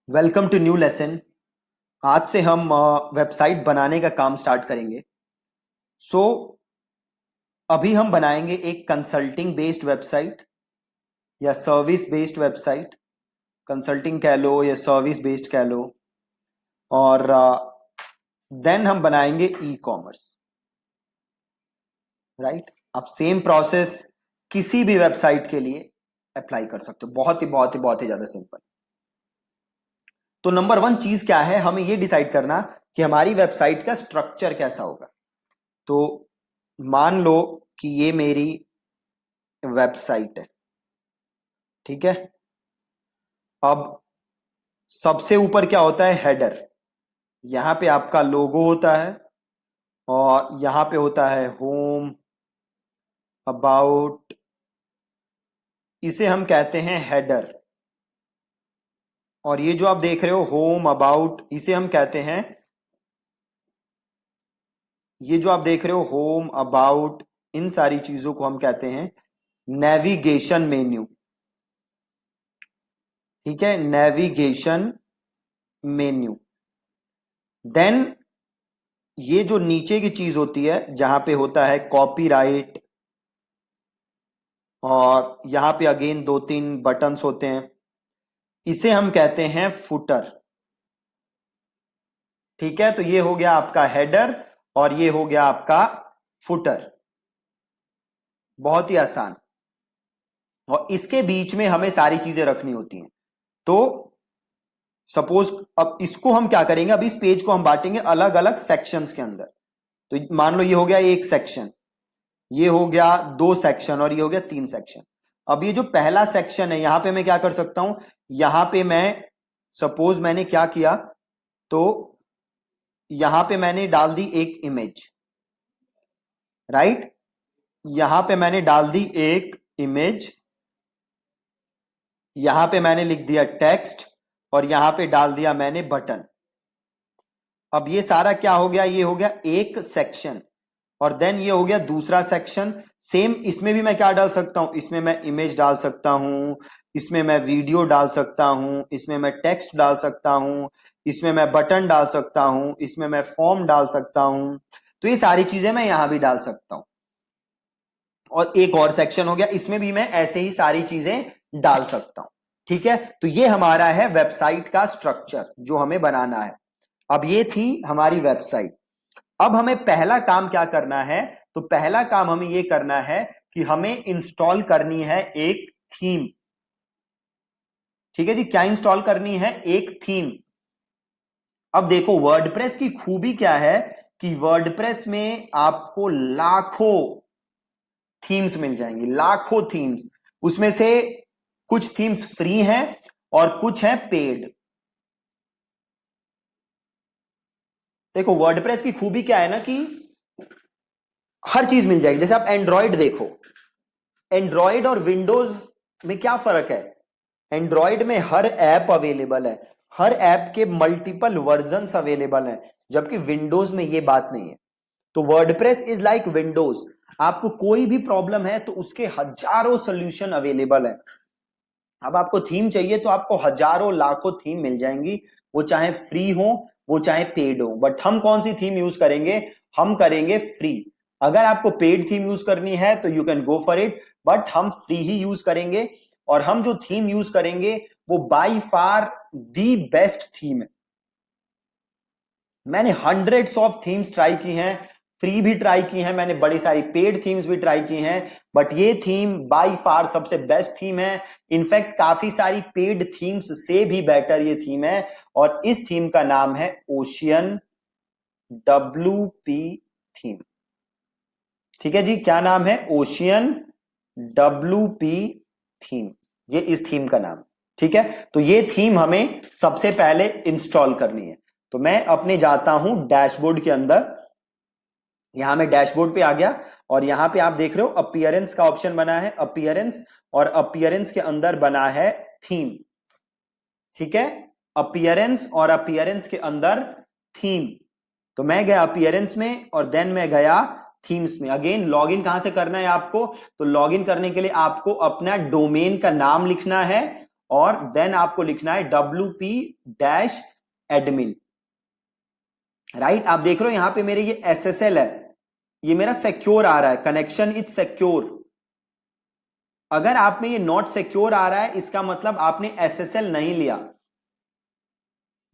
Welcome to new lesson. आज से हम वेबसाइट बनाने का काम स्टार्ट करेंगे। सो अभी हम बनाएंगे एक कंसल्टिंग बेस्ड वेबसाइट या सर्विस बेस्ड वेबसाइट। कंसल्टिंग कह लो या सर्विस बेस्ड कह लो। और देन हम बनाएंगे ई कॉमर्स। राइट, आप सेम प्रोसेस किसी भी वेबसाइट के लिए अप्लाई कर सकते हो। बहुत ही ज्यादा सिंपल। तो नंबर वन चीज क्या है, हमें यह डिसाइड करना कि हमारी वेबसाइट का स्ट्रक्चर कैसा होगा। तो मान लो कि ये मेरी वेबसाइट है, ठीक है। अब सबसे ऊपर क्या होता है, हेडर। यहां पे आपका लोगो होता है और यहां पे होता है होम, अबाउट। इसे हम कहते हैं हेडर। और ये जो आप देख रहे हो होम अबाउट, इसे हम कहते हैं, ये जो आप देख रहे हो होम अबाउट, इन सारी चीजों को हम कहते हैं नेविगेशन मेन्यू। ठीक है, नेविगेशन मेन्यू। देन ये जो नीचे की चीज होती है जहां पे होता है कॉपीराइट, और यहां पे अगेन दो तीन बटन्स होते हैं, इसे हम कहते हैं फुटर। ठीक है, तो ये हो गया आपका हेडर और ये हो गया आपका फुटर। बहुत ही आसान। और इसके बीच में हमें सारी चीजें रखनी होती हैं। तो सपोज अब इसको हम क्या करेंगे, अब इस पेज को हम बांटेंगे अलग अलग सेक्शंस के अंदर। तो मान लो ये हो गया एक सेक्शन, ये हो गया दो सेक्शन और ये हो गया तीन सेक्शन। अब ये जो पहला सेक्शन है यहां पे मैं क्या कर सकता हूं, यहां पे मैं सपोज मैंने क्या किया, तो यहां पे मैंने डाल दी एक इमेज। राइट, यहां पे मैंने डाल दी एक इमेज, यहां पे मैंने लिख दिया टेक्स्ट और यहां पे डाल दिया मैंने बटन। अब ये सारा क्या हो गया, ये हो गया एक सेक्शन। और देन ये हो गया दूसरा सेक्शन। सेम इसमें भी मैं क्या डाल सकता हूं, इसमें मैं इमेज डाल सकता हूं, इसमें मैं वीडियो डाल सकता हूं, इसमें मैं टेक्स्ट डाल सकता हूं, इसमें मैं बटन डाल सकता हूं, इसमें मैं फॉर्म डाल सकता हूं। तो ये सारी चीजें मैं यहां भी डाल सकता हूं। और एक और सेक्शन हो गया, इसमें भी मैं ऐसे ही सारी चीजें डाल सकता हूं। ठीक है, तो ये हमारा है वेबसाइट का स्ट्रक्चर जो हमें बनाना है। अब ये थी हमारी वेबसाइट। अब हमें पहला काम क्या करना है, तो पहला काम हमें यह करना है कि हमें इंस्टॉल करनी है एक थीम। ठीक है जी, क्या इंस्टॉल करनी है, एक थीम। अब देखो वर्डप्रेस की खूबी क्या है कि वर्डप्रेस में आपको लाखों थीम्स मिल जाएंगी, लाखों थीम्स। उसमें से कुछ थीम्स फ्री हैं और कुछ हैं पेड। देखो वर्डप्रेस की खूबी क्या है ना कि हर चीज मिल जाएगी। जैसे आप एंड्रॉइड देखो, एंड्रॉइड और विंडोज में क्या फर्क है। एंड्रॉइड में हर ऐप अवेलेबल है, हर ऐप के मल्टीपल वर्जन्स अवेलेबल हैं, जबकि विंडोज में ये बात नहीं है। तो वर्डप्रेस इज लाइक विंडोज। आपको कोई भी प्रॉब्लम है तो उसके हजारों सोल्यूशन अवेलेबल है। अब आपको थीम चाहिए तो आपको हजारों लाखों थीम मिल जाएंगी, वो चाहे फ्री हो वो चाहे पेड हो। बट हम कौन सी थीम यूज करेंगे, हम करेंगे फ्री। अगर आपको पेड थीम यूज करनी है तो you can go for it, but हम फ्री ही यूज करेंगे। और हम जो थीम यूज करेंगे वो by far the best theme है। मैंने हंड्रेड्स ऑफ थीम्स ट्राई की हैं, फ्री भी ट्राई की हैं, मैंने बड़ी सारी पेड थीम्स भी ट्राई की हैं, बट ये थीम बाय फार सबसे बेस्ट थीम है। इनफैक्ट काफी सारी पेड थीम्स से भी बेटर ये थीम है। और इस थीम का नाम है ओशियन WP थीम। ठीक है जी, क्या नाम है, ओशियन WP थीम। ये इस थीम का नाम। ठीक है, तो ये थीम हमें सबसे पहले इंस्टॉल करनी है। तो मैं अपने जाता हूं डैशबोर्ड के अंदर। यहां मैं डैशबोर्ड पे आ गया और यहां पे आप देख रहे हो अपीयरेंस का ऑप्शन बना है, अपीयरेंस। और अपीयरेंस के अंदर बना है थीम। ठीक है, अपीयरेंस और अपीयरेंस के अंदर थीम। तो मैं गया अपीयरेंस में और देन मैं गया थीम्स में। अगेन लॉगिन कहां से करना है आपको, तो लॉगिन करने के लिए आपको अपना डोमेन का नाम लिखना है और देन आपको लिखना है wp-admin। राइट, आप देख रहे हो यहां पे मेरे ये SSL है, ये मेरा सिक्योर आ रहा है, कनेक्शन इज सिक्योर। अगर आप में ये नॉट सिक्योर आ रहा है, इसका मतलब आपने SSL नहीं लिया।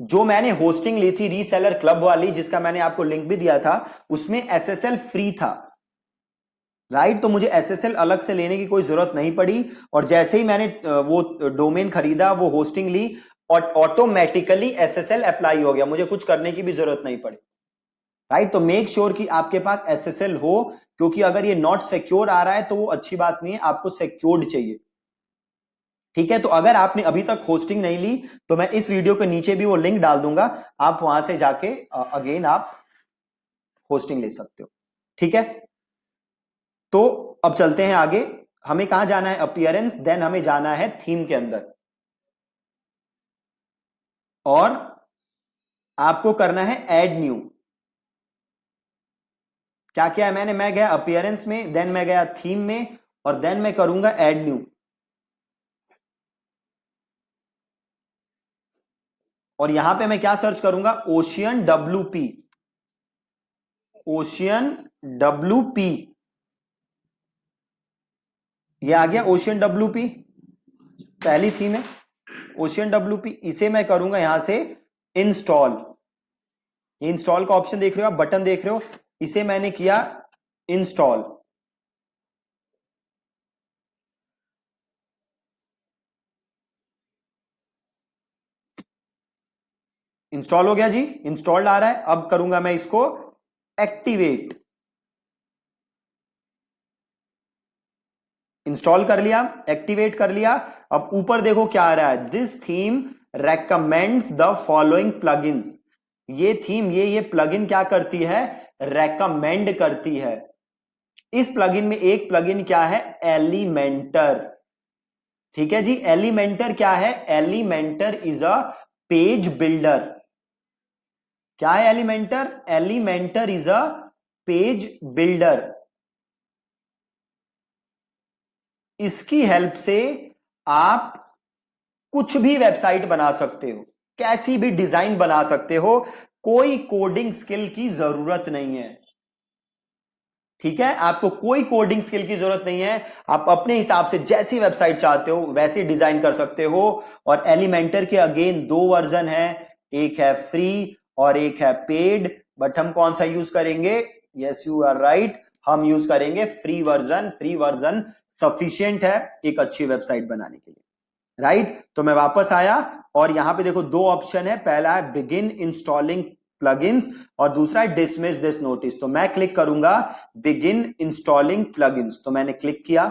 जो मैंने होस्टिंग ली थी रीसेलर क्लब वाली, जिसका मैंने आपको लिंक भी दिया था, उसमें SSL फ्री था। राइट, तो मुझे SSL अलग से लेने की कोई जरूरत नहीं पड़ी, और जैसे ही मैंने वो डोमेन खरीदा, वो होस्टिंग ली, और ऑटोमेटिकली SSL अप्लाई हो गया, मुझे कुछ करने की भी जरूरत नहीं पड़ी। राइट, तो मेक श्योर कि आपके पास SSL हो, क्योंकि अगर ये नॉट सिक्योर आ रहा है तो वो अच्छी बात नहीं है, आपको सिक्योर्ड चाहिए। ठीक है, तो अगर आपने अभी तक होस्टिंग नहीं ली, तो मैं इस वीडियो के नीचे भी वो लिंक डाल दूंगा, आप वहां से जाके अगेन आप होस्टिंग ले सकते हो। ठीक है, तो अब चलते हैं आगे। हमें कहां जाना है? अपीयरेंस, देन हमें जाना है थीम के अंदर, और आपको करना है ऐड न्यू। क्या किया है मैंने? मैं गया अपीयरेंस में, देन मैं गया थीम में, और देन मैं करूंगा ऐड न्यू। और यहां पे मैं क्या सर्च करूंगा? ओशियन WP, ओशियन WP, ये आ गया ओशियन WP, पहली थीम है ओशियन WP। इसे मैं करूंगा यहां से इंस्टॉल। ये इंस्टॉल का ऑप्शन देख रहे हो आप, बटन देख रहे हो, इसे मैंने किया इंस्टॉल। इंस्टॉल हो गया जी, इंस्टॉल्ड आ रहा है। अब करूंगा मैं इसको एक्टिवेट। इंस्टॉल कर लिया, एक्टिवेट कर लिया। अब ऊपर देखो क्या आ रहा है, this theme recommends the following plugins. ये थीम, ये प्लगइन क्या करती है? रेकमेंड करती है। इस प्लगइन में एक प्लगइन क्या है? एलिमेंटर। ठीक है जी, एलिमेंटर क्या है? Elementor is a page builder. क्या है Elementor? Elementor is a page builder. इसकी हेल्प से आप कुछ भी वेबसाइट बना सकते हो, कैसी भी डिजाइन बना सकते हो, कोई कोडिंग स्किल की जरूरत नहीं है। ठीक है, आपको कोई कोडिंग स्किल की जरूरत नहीं है, आप अपने हिसाब से जैसी वेबसाइट चाहते हो वैसी डिजाइन कर सकते हो। और एलिमेंटर के अगेन दो वर्जन है, एक है फ्री और एक है पेड, बट हम कौन सा यूज करेंगे? यस यू आर राइट, हम यूज करेंगे free version. Free version sufficient है एक अच्छी वेबसाइट बनाने के लिए। राइट, तो मैं वापस आया, और यहां पे देखो दो ऑप्शन है, पहला है बिगिन इंस्टॉलिंग प्लगइन्स और दूसरा है डिसमिस दिस नोटिस। तो मैं क्लिक करूंगा बिगिन इंस्टॉलिंग प्लगइन्स, तो मैंने क्लिक किया,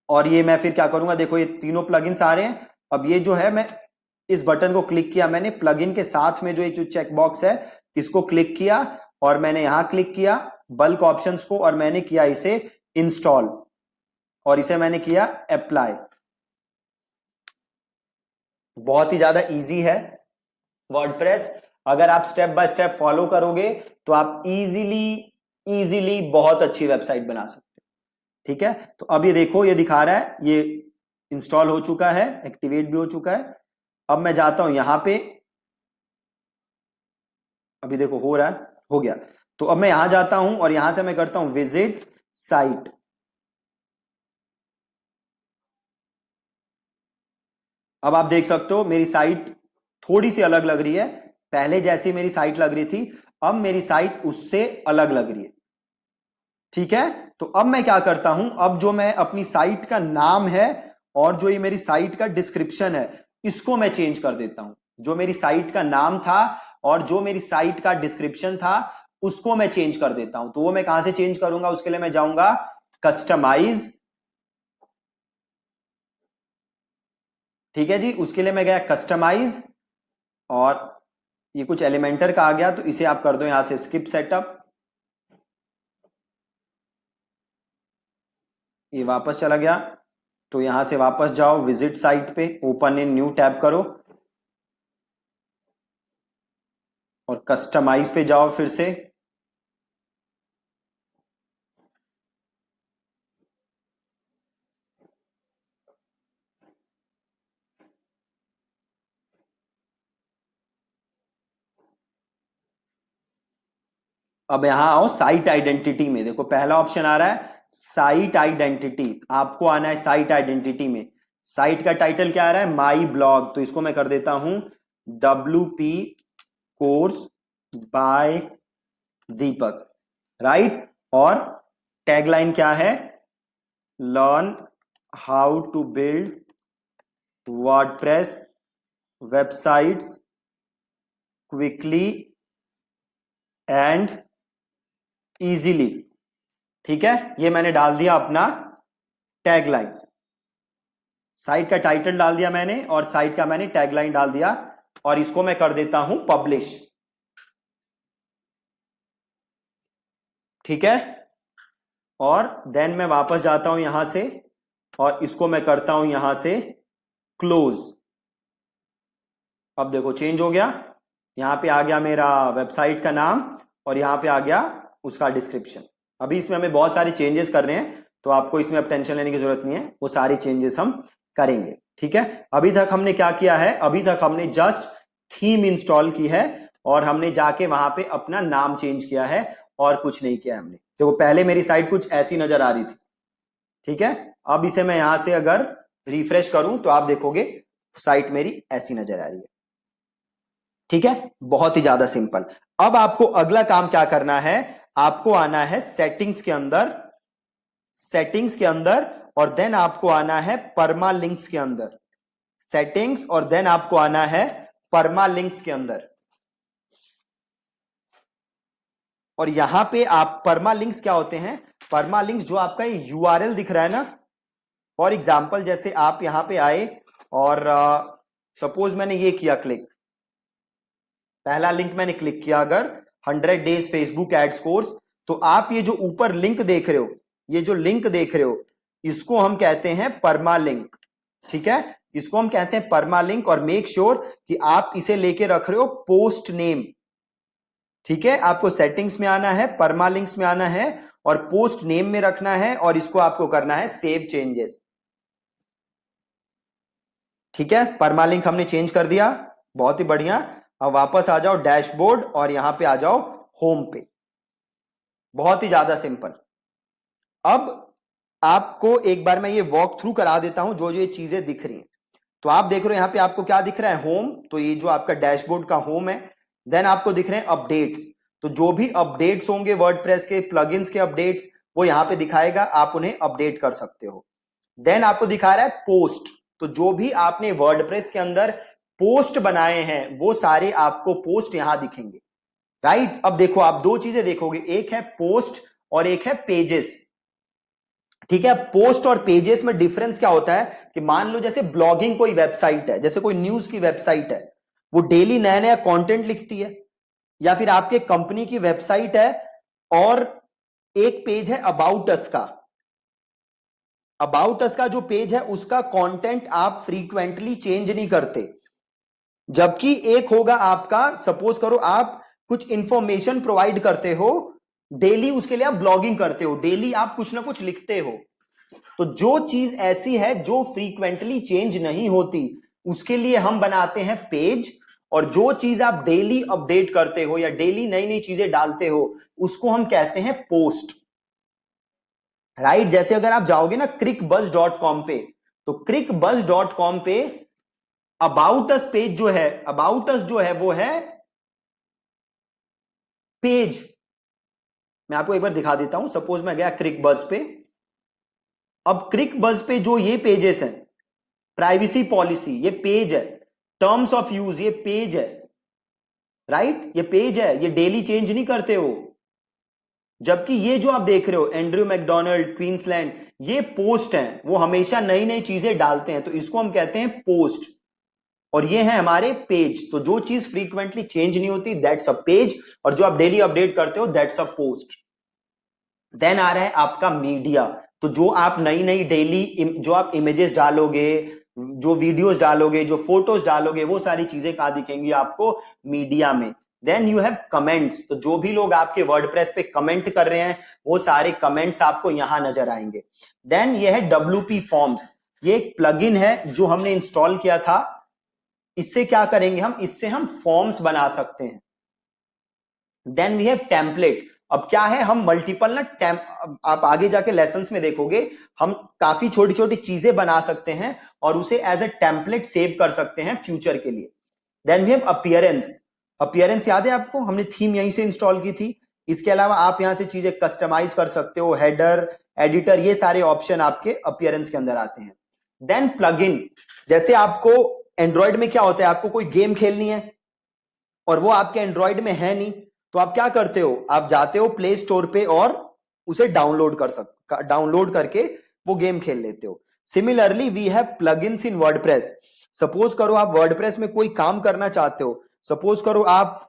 और ये मैं फिर क्या करूंगा, देखो ये तीनों प्लगइन्स आ रहे हैं। अब ये जो है, मैं इस बटन को क्लिक किया, मैंने प्लगइन के साथ में जो ये जो चेक बॉक्स है इसको क्लिक किया, और मैंने यहां क्लिक किया बल्क ऑप्शंस को, और मैंने किया इसे इंस्टॉल, और इसे मैंने किया अप्लाई। बहुत ही ज्यादा इजी है वर्डप्रेस। अगर आप स्टेप बाय स्टेप फॉलो करोगे तो आप इजीली इजीली बहुत अच्छी वेबसाइट बना सकते हो। ठीक है, तो अब ये देखो, ये दिखा रहा है ये इंस्टॉल हो चुका है, एक्टिवेट भी हो चुका है। अब मैं जाता हूं यहां पे, अभी देखो हो रहा है, हो गया। तो अब मैं यहां जाता हूं, और यहां से मैं करता हूं विजिट साइट। अब आप देख सकते हो मेरी साइट थोड़ी सी अलग लग रही है, पहले जैसी मेरी साइट लग रही थी, अब मेरी साइट उससे अलग लग रही है। ठीक है, तो अब मैं क्या करता हूं, अब जो मैं अपनी साइट का नाम है और जो ये मेरी साइट का डिस्क्रिप्शन है, इसको मैं चेंज कर देता हूं। जो मेरी साइट का नाम था और जो मेरी साइट का डिस्क्रिप्शन था, उसको मैं चेंज कर देता हूं। तो वो मैं कहां से चेंज करूंगा? उसके लिए मैं जाऊंगा कस्टमाइज। ठीक है जी, उसके लिए मैं गया कस्टमाइज, और ये कुछ एलिमेंटर का आ गया, तो इसे आप कर दो यहां से स्किप सेटअप। ये वापस चला गया, तो यहां से वापस जाओ विजिट साइट पे, ओपन इन न्यू टैब करो, और कस्टमाइज पे जाओ फिर से। अब यहां आओ साइट आइडेंटिटी में, देखो पहला ऑप्शन आ रहा है साइट आइडेंटिटी, आपको आना है साइट आइडेंटिटी में। साइट का टाइटल क्या आ रहा है, माई ब्लॉग, तो इसको मैं कर देता हूं WP course by Deepak, right. और टैगलाइन क्या है, learn how to build WordPress websites quickly and easily. ठीक है, ये मैंने डाल दिया अपना टैगलाइन, साइट का टाइटल डाल दिया मैंने और साइट का मैंने टैगलाइन डाल दिया, और इसको मैं कर देता हूं पब्लिश। ठीक है, और देन मैं वापस जाता हूं यहां से और इसको मैं करता हूं यहां से क्लोज। अब देखो चेंज हो गया, यहां पे आ गया मेरा वेबसाइट का नाम और यहां पे आ गया उसका डिस्क्रिप्शन। अभी इसमें हमें बहुत सारे चेंजेस कर रहे हैं, तो आपको इसमें अब टेंशन लेने की जरूरत नहीं है, वो सारे चेंजेस हम करेंगे। ठीक है, अभी तक हमने क्या किया है, अभी तक हमने जस्ट थीम इंस्टॉल की है और हमने जाके वहां पे अपना नाम चेंज किया है और कुछ नहीं किया हमने। देखो पहले मेरी साइट कुछ ऐसी नजर आ रही थी, ठीक है, अब इसे मैं यहां से अगर रिफ्रेश करूं तो आप देखोगे साइट मेरी ऐसी नजर आ रही है। ठीक है, बहुत ही ज्यादा सिंपल। अब आपको अगला काम क्या करना है, आपको आना है सेटिंग्स के अंदर, सेटिंग्स के अंदर, और देन आपको आना है परमालिंक्स के अंदर, सेटिंग्स और देन आपको आना है परमालिंक्स के अंदर। और यहां पे आप परमालिंक्स क्या होते हैं, परमालिंक्स जो आपका ये यूआरएल दिख रहा है ना, फॉर एग्जाम्पल जैसे आप यहां पे आए और सपोज मैंने ये किया क्लिक, पहला लिंक मैंने क्लिक किया अगर 100 डेज फेसबुक एड्स कोर्स, तो आप ये जो ऊपर लिंक देख रहे हो, ये जो लिंक देख रहे हो, इसको हम कहते हैं परमा लिंक। ठीक है, इसको हम कहते हैं परमा लिंक, और मेक श्योर कि आप इसे लेके रख रहे हो पोस्ट नेम। ठीक है, आपको सेटिंग्स में आना है, परमा लिंक्स में आना है और पोस्ट नेम में रखना है, और इसको आपको करना है सेव चेंजेस। ठीक है, परमा लिंक हमने चेंज कर दिया, बहुत ही बढ़िया। अब वापस आ जाओ डैशबोर्ड और यहां पे आ जाओ होम पे, बहुत ही ज्यादा सिंपल। अब आपको एक बार मैं ये वॉक थ्रू करा देता हूं, जो जो ये चीजें दिख रही हैं। तो आप देख रहे हो यहां पे आपको क्या दिख रहा है, होम, तो ये जो आपका डैशबोर्ड का होम है। देन आपको दिख रहे हैं अपडेट्स, तो जो भी अपडेट्स होंगे वर्डप्रेस के प्लगइन्स के अपडेट्स, वो यहां पे दिखाएगा, आप उन्हें अपडेट कर सकते हो। देन आपको दिखा रहा है पोस्ट, तो जो भी आपने वर्डप्रेस के अंदर पोस्ट बनाए हैं वो सारे आपको पोस्ट यहां दिखेंगे, राइट। अब देखो आप दो चीजें देखोगे, एक है पोस्ट और एक है पेजेस। ठीक है, पोस्ट और पेजेस में डिफरेंस क्या होता है कि मान लो जैसे ब्लॉगिंग कोई वेबसाइट है, जैसे कोई न्यूज की वेबसाइट है, वो डेली नया नया कंटेंट लिखती है, या फिर आपके कंपनी की वेबसाइट है और एक पेज है अबाउट अस का, अबाउट अस का जो पेज है उसका कंटेंट आप फ्रीक्वेंटली चेंज नहीं करते, जबकि एक होगा आपका, सपोज करो आप कुछ इंफॉर्मेशन प्रोवाइड करते हो डेली, उसके लिए आप ब्लॉगिंग करते हो, डेली आप कुछ ना कुछ लिखते हो। तो जो चीज ऐसी है जो फ्रीक्वेंटली चेंज नहीं होती, उसके लिए हम बनाते हैं पेज, और जो चीज आप डेली अपडेट करते हो या डेली नई नई चीजें डालते हो, उसको हम कहते हैं पोस्ट, राइट। जैसे अगर आप जाओगे ना crickbuzz.com पे, तो crickbuzz.com पे अबाउट अस पेज जो है, अबाउट अस जो है वो है पेज। मैं आपको एक बार दिखा देता हूं, सपोज मैं गया क्रिकबज़ पे, अब क्रिकबज़ पे जो ये पेजेस हैं, प्राइवेसी पॉलिसी ये पेज है, टर्म्स ऑफ यूज ये पेज है, राइट, ये पेज है, ये डेली चेंज नहीं करते हो। जबकि ये जो आप देख रहे हो एंड्रयू मैकडोनाल्ड क्वींसलैंड, ये पोस्ट हैं, वो हमेशा नई नई चीजें डालते हैं, तो इसको हम कहते हैं पोस्ट। और ये है हमारे पेज, तो जो चीज फ्रीक्वेंटली चेंज नहीं होती दैट्स अ पेज, और जो आप डेली अपडेट करते हो दैट्स अ पोस्ट। देन आ रहा है आपका मीडिया, तो जो आप नई नई डेली जो आप इमेजेस डालोगे, जो वीडियोस डालोगे, जो फोटोज डालोगे, वो सारी चीजें कहां दिखेंगी आपको, मीडिया में। देन यू हैव कमेंट्स, तो जो भी लोग आपके वर्डप्रेस पे कमेंट कर रहे हैं वो सारे कमेंट्स आपको यहां नजर आएंगे। देन ये है WP फॉर्म्स, ये एक प्लगइन है जो हमने इंस्टॉल किया था, इससे क्या करेंगे हम, इससे हम फॉर्म्स बना सकते हैं। देन वी हैव टेम्पलेट, अब क्या है, हम मल्टीपल ना आप आगे जाके लेसन्स में देखोगे, हम काफी छोटी छोटी चीजें बना सकते हैं और उसे एज ए टेम्पलेट सेव कर सकते हैं फ्यूचर के लिए। Then we have appearance. Appearance याद है आपको, हमने थीम यहीं से इंस्टॉल की थी। इसके अलावा आप यहां से चीजें कस्टमाइज कर सकते हो, हेडर, एडिटर, ये सारे ऑप्शन आपके अपीयरेंस के अंदर आते हैं। देन प्लगइन, जैसे आपको एंड्रॉइड में क्या होता है, आपको कोई गेम खेलनी है और वो आपके एंड्रॉइड में है नहीं, तो आप क्या करते हो, आप जाते हो प्ले स्टोर पे और उसे डाउनलोड करके वो गेम खेल लेते हो। Similarly we have plugins in WordPress. Suppose करो आप वर्डप्रेस में कोई काम करना चाहते हो, सपोज करो आप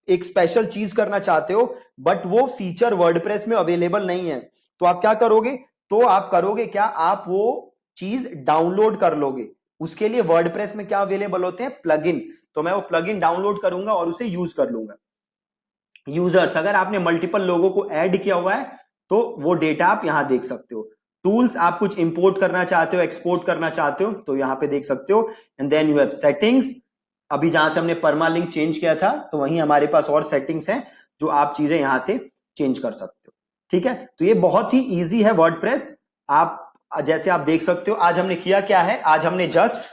एक स्पेशल चीज करना चाहते हो बट वो फीचर वर्डप्रेस में अवेलेबल नहीं है, तो आप क्या करोगे, तो आप करोगे क्या, आप वो चीज डाउनलोड कर लोगे। उसके लिए वर्डप्रेस में क्या अवेलेबल होते हैं, प्लगइन। तो मैं वो प्लगइन डाउनलोड करूंगा और उसे यूज कर लूंगा। यूजर्स, अगर आपने मल्टीपल लोगों को ऐड किया हुआ है तो वो डेटा आप यहां देख सकते हो। टूल्स, आप कुछ इंपोर्ट करना चाहते हो, एक्सपोर्ट करना चाहते हो, तो यहां पे देख सकते हो। And then you have settings. अभी जहां से हमने परमालिंक चेंज किया था, तो वहीं हमारे पास और सेटिंग्स हैं जो आप चीजें यहां से चेंज कर सकते हो। ठीक है, तो ये बहुत ही इजी है वर्डप्रेस। आप जैसे आप देख सकते हो, आज हमने किया क्या है, आज हमने जस्ट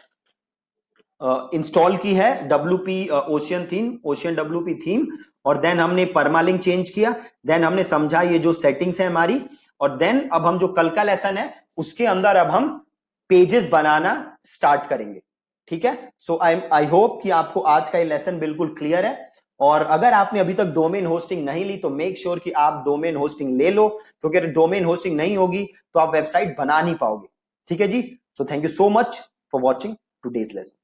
इंस्टॉल की है WP ओशियन WP थीम, और देन हमने परमालिंक चेंज किया, देन हमने समझा ये जो सेटिंग्स है हमारी, और देन अब हम जो कल का लेसन है उसके अंदर अब हम पेजेस बनाना स्टार्ट करेंगे। ठीक है, सो आई होप कि आपको आज का ये लेसन बिल्कुल क्लियर है। और अगर आपने अभी तक डोमेन होस्टिंग नहीं ली तो मेक श्योर कि आप डोमेन होस्टिंग ले लो, क्योंकि अगर डोमेन होस्टिंग नहीं होगी तो आप वेबसाइट बना नहीं पाओगे। ठीक है जी, so thank you so much for watching today's lesson.